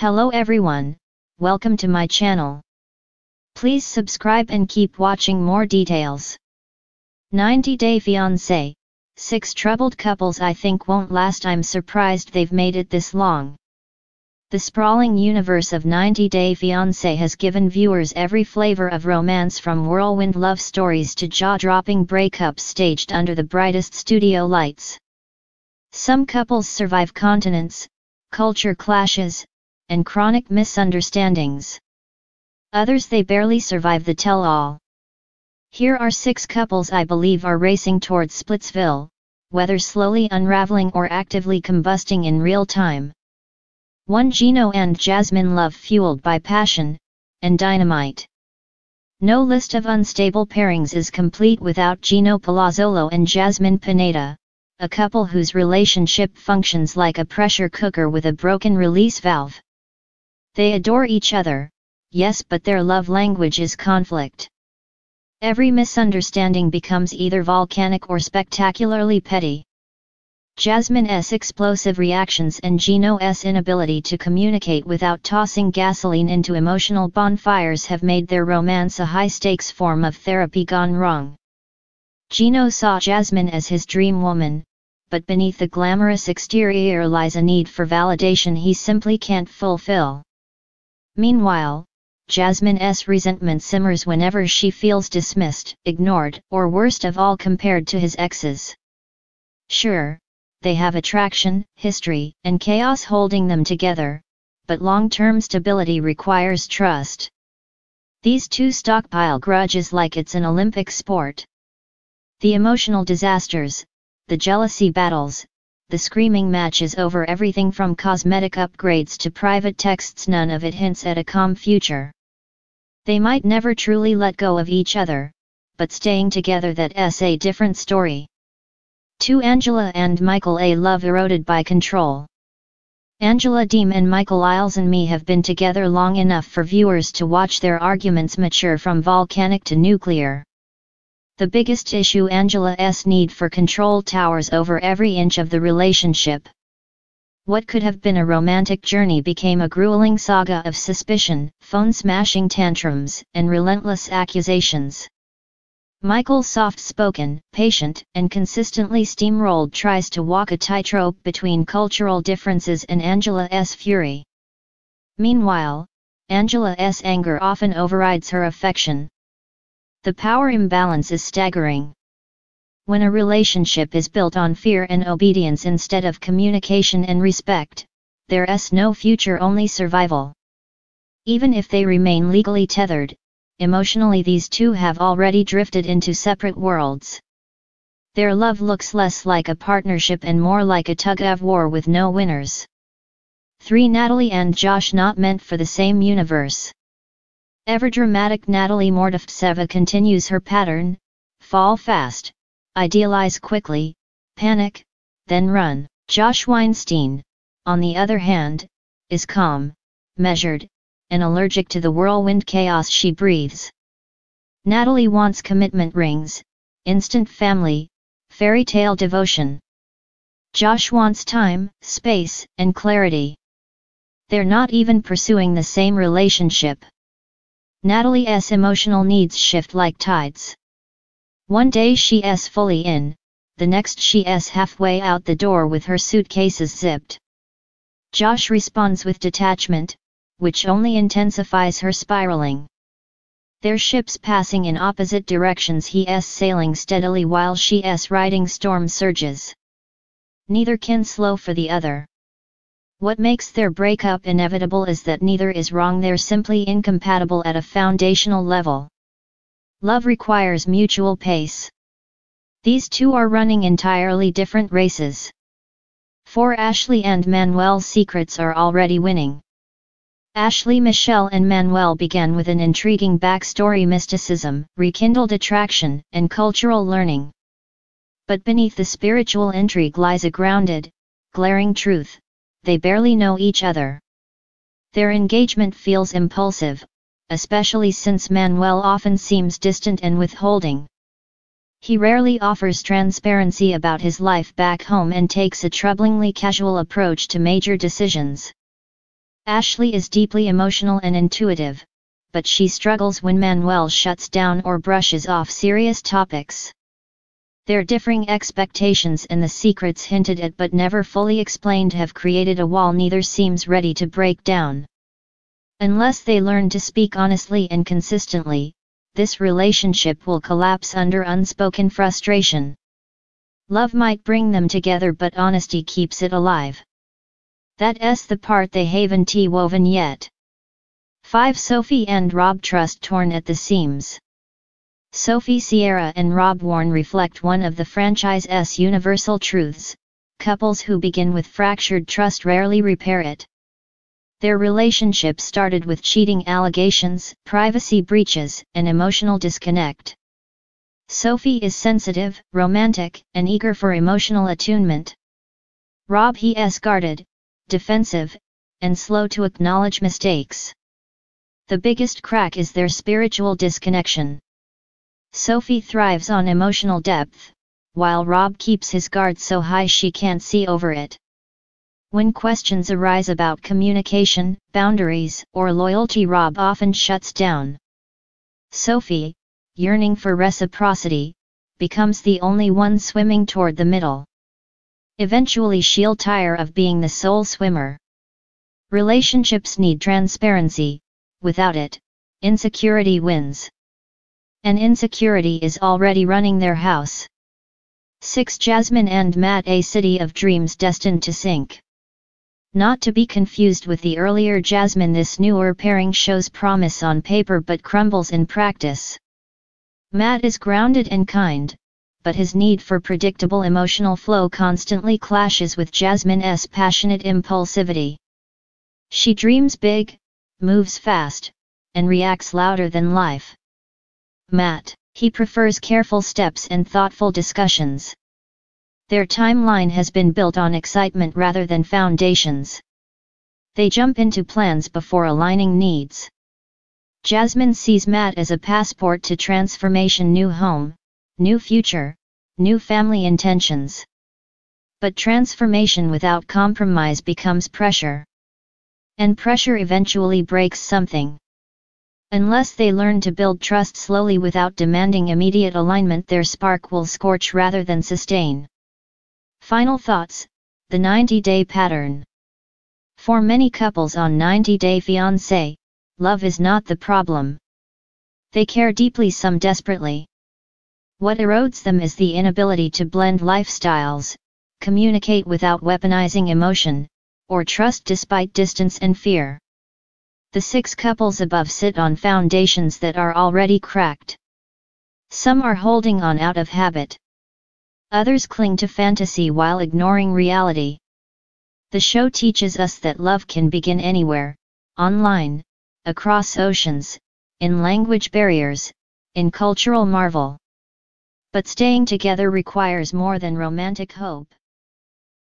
Hello everyone, welcome to my channel. Please subscribe and keep watching more details. 90 Day Fiancé, 6 troubled couples I think won't last. I'm surprised they've made it this long. The sprawling universe of 90 Day Fiancé has given viewers every flavor of romance, from whirlwind love stories to jaw-dropping breakups staged under the brightest studio lights. Some couples survive continents, culture clashes, and chronic misunderstandings. Others, they barely survive the tell-all. Here are 6 couples I believe are racing towards Splitsville, whether slowly unraveling or actively combusting in real time. 1. Gino and Jasmine, love fueled by passion and dynamite. No list of unstable pairings is complete without Gino Palazzolo and Jasmine Pineda, a couple whose relationship functions like a pressure cooker with a broken release valve. They adore each other, yes, but their love language is conflict. Every misunderstanding becomes either volcanic or spectacularly petty. Jasmine's explosive reactions and Gino's inability to communicate without tossing gasoline into emotional bonfires have made their romance a high-stakes form of therapy gone wrong. Gino saw Jasmine as his dream woman, but beneath the glamorous exterior lies a need for validation he simply can't fulfill. Meanwhile, Jasmine's resentment simmers whenever she feels dismissed, ignored, or worst of all, compared to his exes. Sure, they have attraction, history, and chaos holding them together, but long-term stability requires trust. These two stockpile grudges like it's an Olympic sport. The emotional disasters, the jealousy battles, the screaming matches over everything from cosmetic upgrades to private texts, none of it hints at a calm future. They might never truly let go of each other, but staying together, that's a different story. 2. Angela and Michael, a love eroded by control. Angela Deem and Michael Isles and me have been together long enough for viewers to watch their arguments mature from volcanic to nuclear. The biggest issue, Angela's need for control, towers over every inch of the relationship. What could have been a romantic journey became a grueling saga of suspicion, phone-smashing tantrums, and relentless accusations. Michael, soft-spoken, patient, and consistently steamrolled, tries to walk a tightrope between cultural differences and Angela's fury. Meanwhile, Angela's anger often overrides her affection. The power imbalance is staggering. When a relationship is built on fear and obedience instead of communication and respect, there's no future, only survival. Even if they remain legally tethered, emotionally these two have already drifted into separate worlds. Their love looks less like a partnership and more like a tug-of-war with no winners. 3. Natalie and Josh, not meant for the same universe. Ever-dramatic Natalie Mordovtseva continues her pattern: fall fast, idealize quickly, panic, then run. Josh Weinstein, on the other hand, is calm, measured, and allergic to the whirlwind chaos she breathes. Natalie wants commitment rings, instant family, fairy tale devotion. Josh wants time, space, and clarity. They're not even pursuing the same relationship. Natalie's emotional needs shift like tides. One day she's fully in, the next she's halfway out the door with her suitcases zipped. Josh responds with detachment, which only intensifies her spiraling. Their ships passing in opposite directions, he's sailing steadily while she's riding storm surges. Neither can slow for the other. What makes their breakup inevitable is that neither is wrong, they're simply incompatible at a foundational level. Love requires mutual pace. These two are running entirely different races. 4. Ashley and Manuel's secrets are already winning. Ashley, Michelle and Manuel began with an intriguing backstory, mysticism, rekindled attraction, and cultural learning. But beneath the spiritual intrigue lies a grounded, glaring truth: they barely know each other. Their engagement feels impulsive, especially since Manuel often seems distant and withholding. He rarely offers transparency about his life back home and takes a troublingly casual approach to major decisions. Ashley is deeply emotional and intuitive, but she struggles when Manuel shuts down or brushes off serious topics. Their differing expectations and the secrets hinted at but never fully explained have created a wall neither seems ready to break down. Unless they learn to speak honestly and consistently, this relationship will collapse under unspoken frustration. Love might bring them together, but honesty keeps it alive. That's the part they haven't woven yet. 5. Sophie and Rob trust torn at the seams. Sophie Sierra and Rob Warren reflect one of the franchise's universal truths: couples who begin with fractured trust rarely repair it. Their relationship started with cheating allegations, privacy breaches, and emotional disconnect. Sophie is sensitive, romantic, and eager for emotional attunement. Rob is guarded, defensive, and slow to acknowledge mistakes. The biggest crack is their spiritual disconnection. Sophie thrives on emotional depth, while Rob keeps his guard so high she can't see over it. When questions arise about communication, boundaries, or loyalty, Rob often shuts down. Sophie, yearning for reciprocity, becomes the only one swimming toward the middle. Eventually she'll tire of being the sole swimmer. Relationships need transparency. Without it, insecurity wins. And insecurity is already running their house. 6. Jasmine and Matt, a city of dreams destined to sink. Not to be confused with the earlier Jasmine, this newer pairing shows promise on paper but crumbles in practice. Matt is grounded and kind, but his need for predictable emotional flow constantly clashes with Jasmine's passionate impulsivity. She dreams big, moves fast, and reacts louder than life. Matt, he prefers careful steps and thoughtful discussions. Their timeline has been built on excitement rather than foundations. They jump into plans before aligning needs. Jasmine sees Matt as a passport to transformation: new home, new future, new family intentions. But transformation without compromise becomes pressure. And pressure eventually breaks something. Unless they learn to build trust slowly without demanding immediate alignment, their spark will scorch rather than sustain. Final thoughts: the 90-day pattern. For many couples on 90 Day Fiancé, love is not the problem. They care deeply, some desperately. What erodes them is the inability to blend lifestyles, communicate without weaponizing emotion, or trust despite distance and fear. The 6 couples above sit on foundations that are already cracked. Some are holding on out of habit. Others cling to fantasy while ignoring reality. The show teaches us that love can begin anywhere: online, across oceans, in language barriers, in cultural marvel. But staying together requires more than romantic hope.